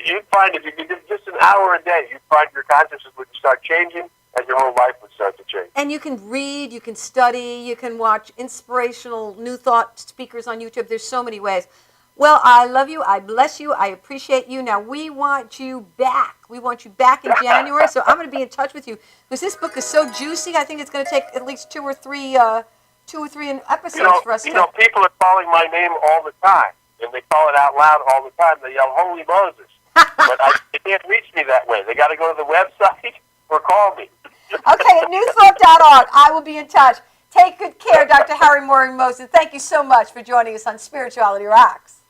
you'd find if you could do just an hour a day, you'd find your consciousness would start changing and your whole life would start to change. And you can read, you can study, you can watch inspirational New Thought speakers on YouTube. There's so many ways. Well, I love you. I bless you. I appreciate you. Now, we want you back. We want you back in January, so I'm going to be in touch with you because this book is so juicy. I think it's going to take at least two or three episodes for us to... You know, people are calling my name all the time, and they call it out loud all the time. They yell, Holy Moses. But they can't reach me that way. They got to go to the website or call me. Okay, at newthought.org. I will be in touch. Take good care, Dr. Harry Morgan Moses. Thank you so much for joining us on Spirituality Rocks.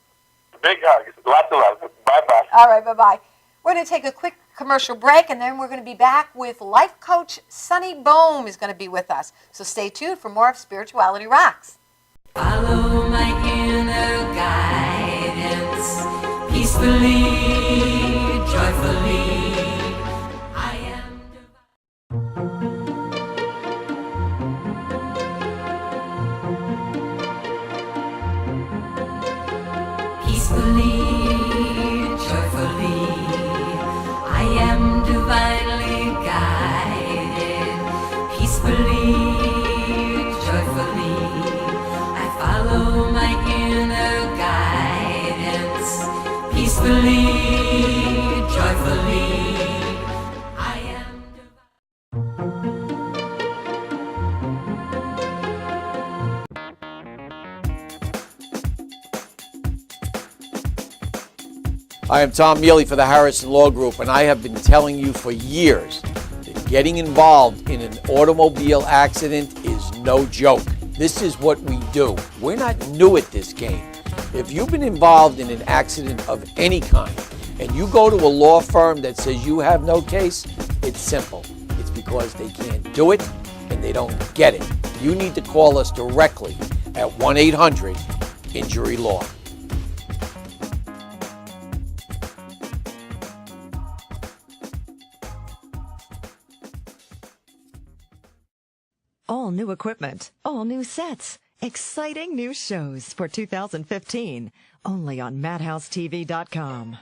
Big hugs. Lots of love. Bye-bye. All right, bye-bye. We're going to take a quick commercial break, and then we're going to be back with life coach Sunny Bohm is going to be with us. So stay tuned for more of Spirituality Rocks. Follow my inner guidance, peacefully, joyfully. I am peacefully, joyfully. I am divinely guided, peacefully, joyfully. I follow my inner guidance, peacefully, joyfully. I am I am Tom Mealy for the Harrison Law Group, and I have been telling you for years that getting involved in an automobile accident is no joke. This is what we do. We're not new at this game. If you've been involved in an accident of any kind, and you go to a law firm that says you have no case, it's simple. It's because they can't do it and they don't get it. You need to call us directly at 1-800-INJURY-LAW. All new equipment, all new sets, exciting new shows for 2015, only on MadhouseTV.com.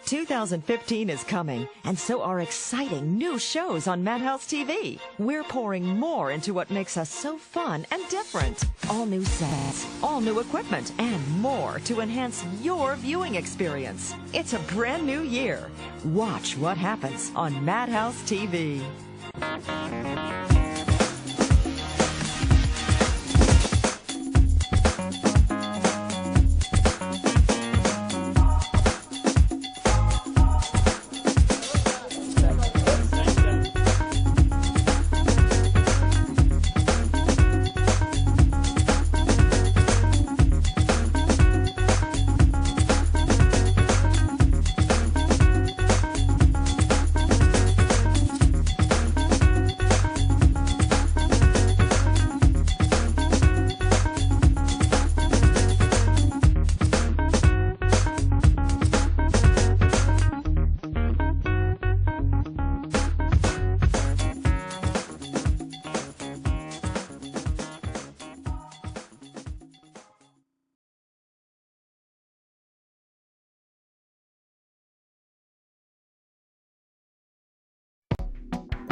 2015 is coming, and so are exciting new shows on Madhouse TV. We're pouring more into what makes us so fun and different. All new sets, all new equipment, and more to enhance your viewing experience. It's a brand new year. Watch what happens on Madhouse TV.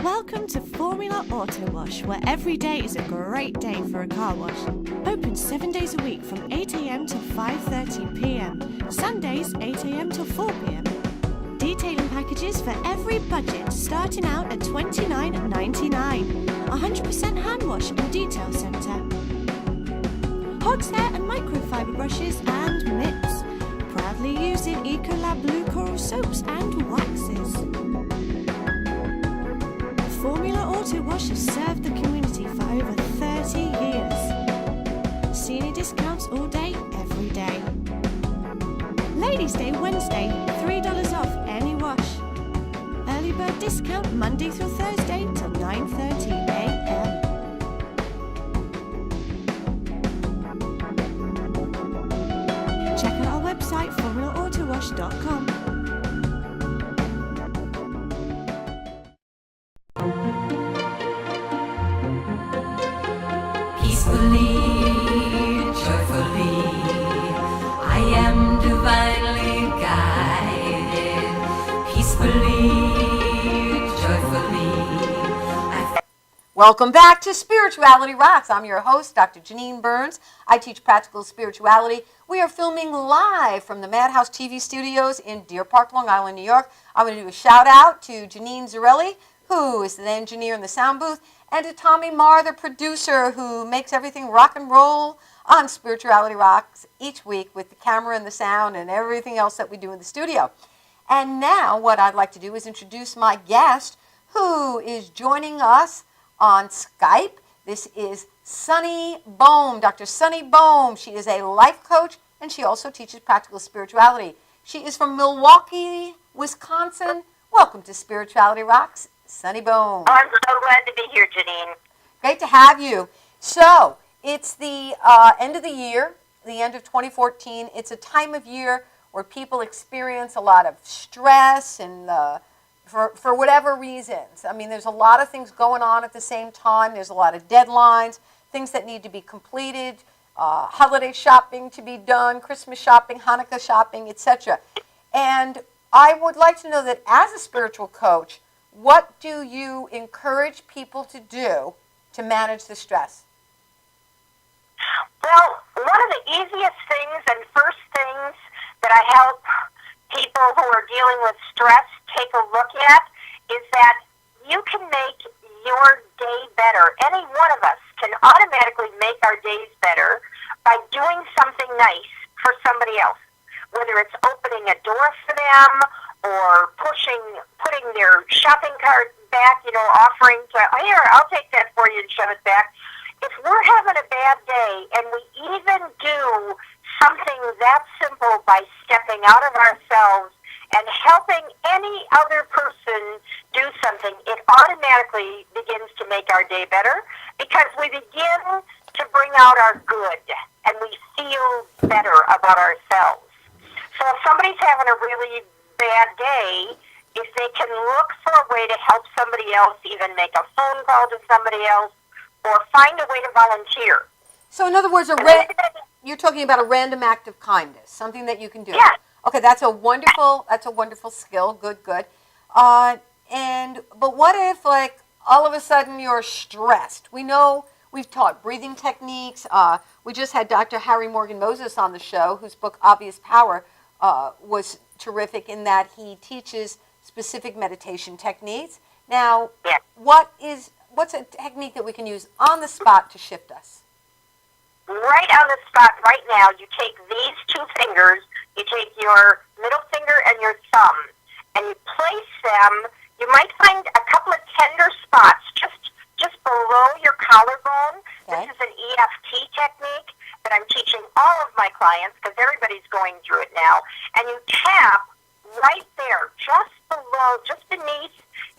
Welcome to Formula Auto Wash, where every day is a great day for a car wash. Open 7 days a week from 8 a.m. to 5:30 p.m. Sundays 8 a.m. till 4 p.m. Detailing packages for every budget, starting out at $29.99. 100% hand wash and detail centre. Hogshair and microfiber brushes and mitts. Proudly using Ecolab Blue Coral soaps and waxes. Formula Auto Wash has served the community for over 30 years. Senior discounts all day, every day. Ladies' Day Wednesday, $3 off any wash. Early bird discount Monday through Thursday till 9:30 a.m. Check out our website, formulaautowash.com. Peacefully, joyfully, I am divinely guided. Peacefully, joyfully. Welcome back to Spirituality Rocks. I'm your host, Dr. Janine Bruns. I teach practical spirituality. We are filming live from the Madhouse TV studios in Deer Park, Long Island, New York. I'm going to do a shout out to Janine Zarelli, who is the engineer in the sound booth, and to Tommy Marr, the producer, who makes everything rock and roll on Spirituality Rocks each week with the camera and the sound and everything else that we do in the studio. And now what I'd like to do is introduce my guest, who is joining us on Skype. This is Sunny Bohm, Dr. Sunny Bohm. She is a life coach, and she also teaches practical spirituality. She is from Milwaukee, Wisconsin. Welcome to Spirituality Rocks, Sunny Bohm. Oh, I'm so glad to be here, Janine. Great to have you. So, it's the end of the year, the end of 2014. It's a time of year where people experience a lot of stress and for whatever reasons. I mean, there's a lot of things going on at the same time. There's a lot of deadlines, things that need to be completed, holiday shopping to be done, Christmas shopping, Hanukkah shopping, etc. And I would like to know that as a spiritual coach, what do you encourage people to do to manage the stress? Well, one of the easiest things and first things that I help people who are dealing with stress take a look at is that you can make your day better. Any one of us can automatically make our days better by doing something nice for somebody else. whether it's opening a door for them or putting their shopping cart back, offering to, here, I'll take that for you and shove it back. If we're having a bad day and we even do something that simple by stepping out of ourselves and helping any other person do something, it automatically begins to make our day better because we begin to bring out our good and we feel better about ourselves. So if somebody's having a really bad day, if they can look for a way to help somebody else, even make a phone call to somebody else, or find a way to volunteer. So in other words, you're talking about a random act of kindness, something that you can do. Yeah. Okay, that's a wonderful skill. Good. But what if, like, all of a sudden you're stressed? We know we've taught breathing techniques. We just had Dr. Harry Morgan Moses on the show, whose book Obvious Power was terrific in that he teaches specific meditation techniques. Now, what's a technique that we can use on the spot to shift us? Right on the spot, right now, you take these two fingers, you take your middle finger and your thumb, and you place them. You might find a couple of tender spots just below your collarbone. Okay. This is an EFT technique that I'm teaching all of my clients because everybody's going through it now. And you tap right there, just beneath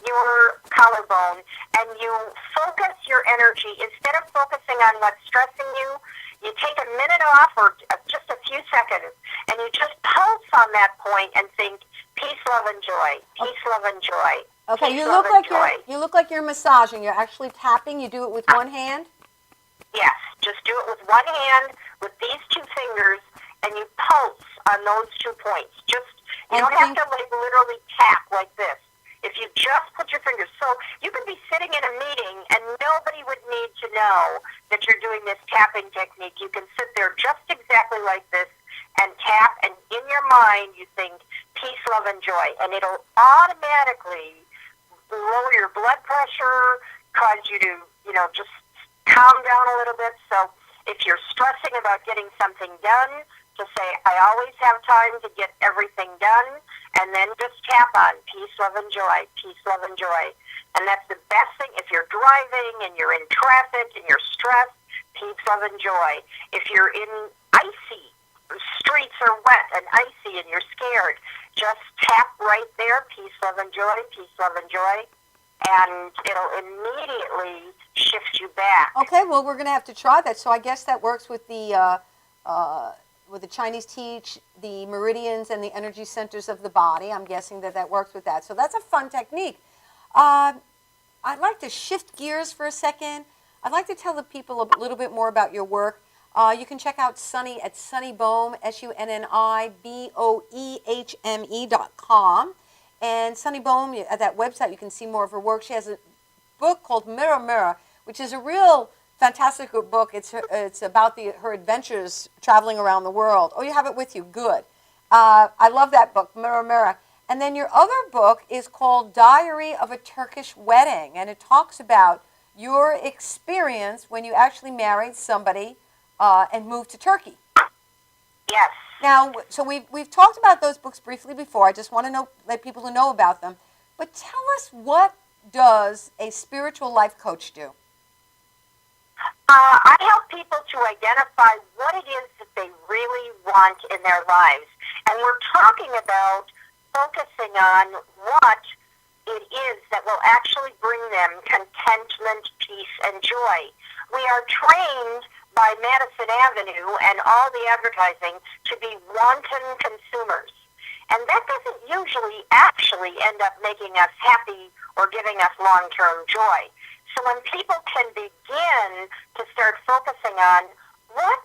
your collarbone, and you focus your energy. Instead of focusing on what's stressing you, you take a minute off or just a few seconds, and you just pulse on that point and think, peace, love, and joy. Peace, love, and joy. Okay, peace, you love, look like you're massaging. You're actually tapping. You do it with one hand? Yes, just do it with one hand, with these two fingers, and you pulse on those 2 points. You don't have to literally tap like this. If you just put your fingers, so you could be sitting in a meeting and nobody would need to know that you're doing this tapping technique. You can sit there just exactly like this and tap, and in your mind you think peace, love, and joy, and it'll automatically lower your blood pressure, cause you to, just calm down a little bit. So if you're stressing about getting something done, to say, I always have time to get everything done, and then just tap on peace, love, and joy, peace, love, and joy. And that's the best thing. If you're driving and you're in traffic and you're stressed, peace, love, and joy. If you're in icy, streets are wet and icy and you're scared, just tap right there, peace, love, and joy, peace, love, and joy, and it'll immediately shift you back. Okay, well, we're going to have to try that. So I guess that works with the Chinese teach the meridians and the energy centers of the body. I'm guessing that works with that. So that's a fun technique. I'd like to shift gears for a second. I'd like to tell the people a little bit more about your work. You can check out Sunny at sunnyboehm, SUNNIBOEHME.com. And Sunny Boehm, at that website, you can see more of her work. She has a book called Mirror, Mirror, which is a real fantastic book. It's about her adventures traveling around the world. Oh, you have it with you. Good. I love that book, Mirror, Mirror. And then your other book is called Diary of a Turkish Wedding, and it talks about your experience when you actually married somebody and moved to Turkey. Yes. Now, so we've talked about those books briefly before. I just want to let people know about them. But tell us, what does a spiritual life coach do? I help people to identify what it is that they really want in their lives. And we're talking about focusing on what it is that will actually bring them contentment, peace, and joy. We are trained by Madison Avenue and all the advertising to be wanton consumers. And that doesn't usually actually end up making us happy or giving us long-term joy. So when people can begin to start focusing on what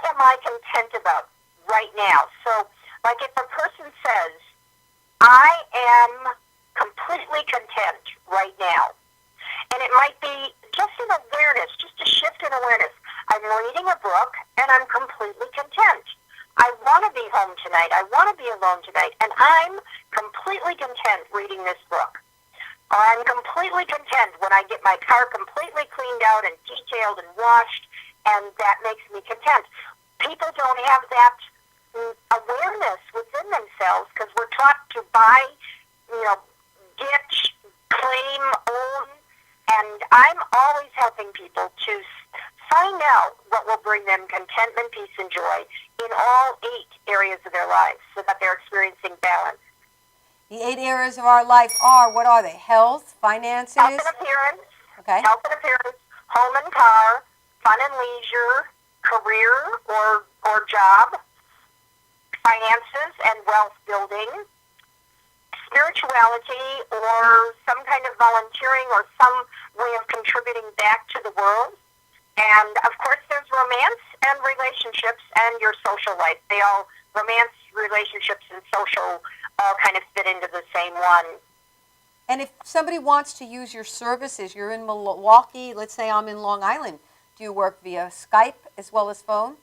am I content about right now? So like if a person says, I am completely content right now, and it might be just an awareness, just a shift in awareness. I'm reading a book and I'm completely content. I want to be home tonight. I want to be alone tonight, and I'm completely content reading this book. Or I'm completely content when I get my car completely cleaned out and detailed and washed, and that makes me content. People don't have that awareness within themselves, because we're taught to buy, get, claim, own, and I'm always helping people to find out what will bring them contentment, peace, and joy in all 8 areas of their lives so that they're experiencing balance. The 8 areas of our life are, what are they? Health, finances? Health and appearance. Okay. Health and appearance, home and car, fun and leisure, career or job, finances and wealth building, spirituality or some kind of volunteering or some way of contributing back to the world. And, of course, there's romance and relationships and your social life. Romance, relationships, and social all kind of fit into the same one. And if somebody wants to use your services, you're in Milwaukee, let's say I'm in Long Island, do you work via Skype as well as phone?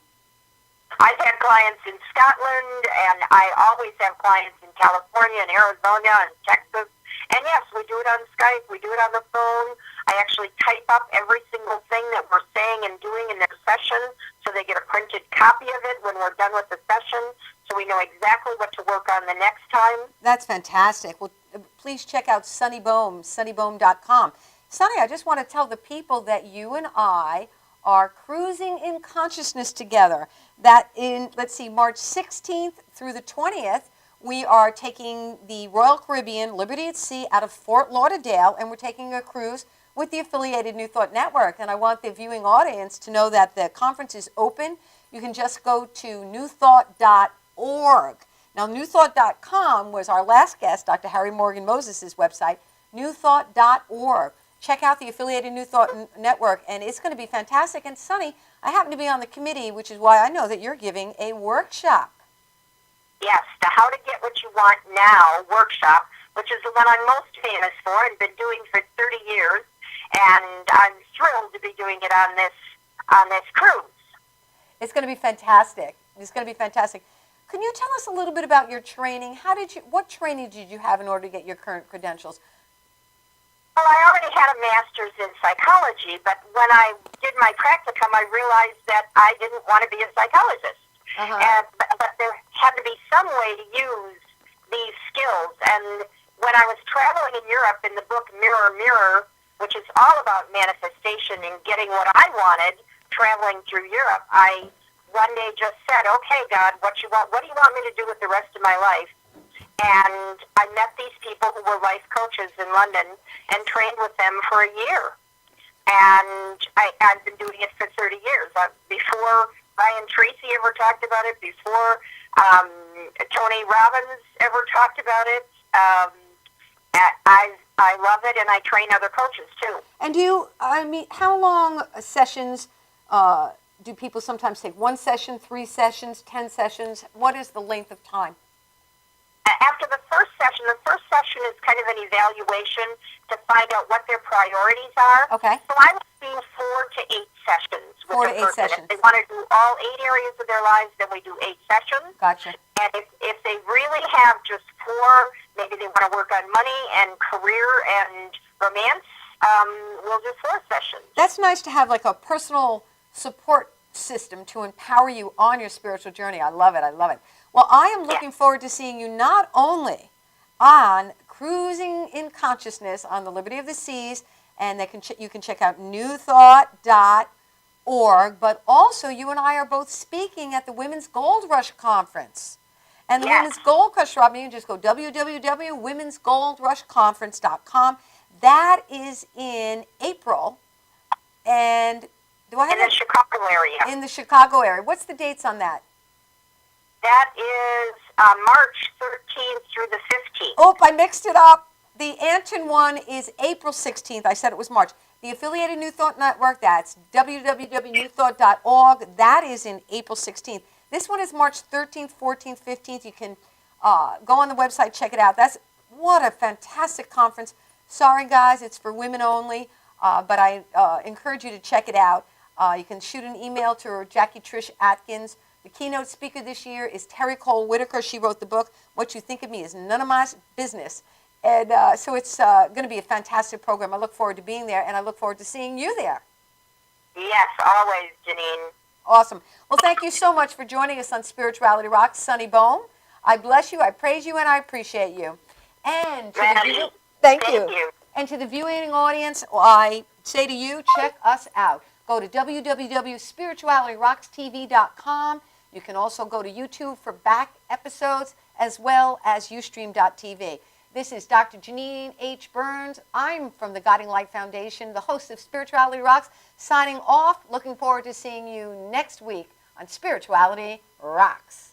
I've had clients in Scotland, and I always have clients in California and Arizona and Texas. And yes, we do it on Skype, we do it on the phone. I actually type up every single thing that we're saying and doing in their session so they get a printed copy of it when we're done with the session so we know exactly what to work on the next time. That's fantastic. Well, please check out Sunny Bohm, sunnybohm.com. Sunny, I just want to tell the people that you and I are cruising in consciousness together. That in, let's see, March 16th through the 20th, we are taking the Royal Caribbean, Liberty at Sea, out of Fort Lauderdale, and we're taking a cruise with the affiliated New Thought Network. And I want the viewing audience to know that the conference is open. You can just go to newthought.org. Now, newthought.com was our last guest, Dr. Harry Morgan Moses' website, newthought.org. Check out the affiliated New Thought Network, and it's going to be fantastic. And Sunny, I happen to be on the committee, which is why I know that you're giving a workshop. Yes, the How to Get What You Want Now workshop, which is the one I'm most famous for and been doing for 30 years. And I'm thrilled to be doing it on this cruise. It's going to be fantastic. It's going to be fantastic. Can you tell us a little bit about your training? What training did you have in order to get your current credentials? Well, I already had a master's in psychology, but when I did my practicum, I realized that I didn't want to be a psychologist. But there had to be some way to use these skills. And when I was traveling in Europe in the book Mirror, Mirror, which is all about manifestation and getting what I wanted, traveling through Europe, I one day just said, okay, God, what do you want me to do with the rest of my life? And I met these people who were life coaches in London and trained with them for a year. And I've been doing it for 30 years. Before Brian Tracy ever talked about it, before Tony Robbins ever talked about it, I love it, and I train other coaches too. And how long sessions do people sometimes take? 1 session, 3 sessions, 10 sessions? What is the length of time? After the first session is kind of an evaluation to find out what their priorities are. Okay. So I would do 4 to 8 sessions. 4 to 8 sessions. If they want to do all 8 areas of their lives, then we do 8 sessions. Gotcha. And if they really have just 4, maybe they want to work on money and career and romance, we'll do 4 sessions. That's nice to have like a personal support system to empower you on your spiritual journey. I love it. I love it. Well, I am looking forward to seeing you not only on Cruising in Consciousness on the Liberty of the Seas, and you can check out newthought.org, but also you and I are both speaking at the Women's Gold Rush Conference. And the Women's Gold Rush, Robin, you can just go www.womensgoldrushconference.com. That is in April. And do I have in the Chicago area? In the Chicago area. What's the dates on that? That is March 13th through the 15th. Oh, I mixed it up. The Anton one is April 16th. I said it was March. The affiliated New Thought Network, that's www.newthought.org. That is in April 16th. This one is March 13th, 14th, 15th. You can go on the website, check it out. What a fantastic conference. Sorry, guys, it's for women only, but I encourage you to check it out. You can shoot an email to her, Jackie Trish Atkins. The keynote speaker this year is Terry Cole Whitaker. She wrote the book, What You Think of Me Is None of My Business. And so it's going to be a fantastic program. I look forward to being there, and I look forward to seeing you there. Yes, always, Janine. Awesome. Well, thank you so much for joining us on Spirituality Rocks, Sunny Bone. I bless you, I praise you, and I appreciate you. And to the thank you. And to the viewing audience, I say to you, check us out. Go to www.spiritualityrockstv.com. You can also go to YouTube for back episodes as well as ustream.tv. This is Dr. Janine H. Bruns. I'm from the Guiding Light Foundation, the host of Spirituality Rocks, signing off. Looking forward to seeing you next week on Spirituality Rocks.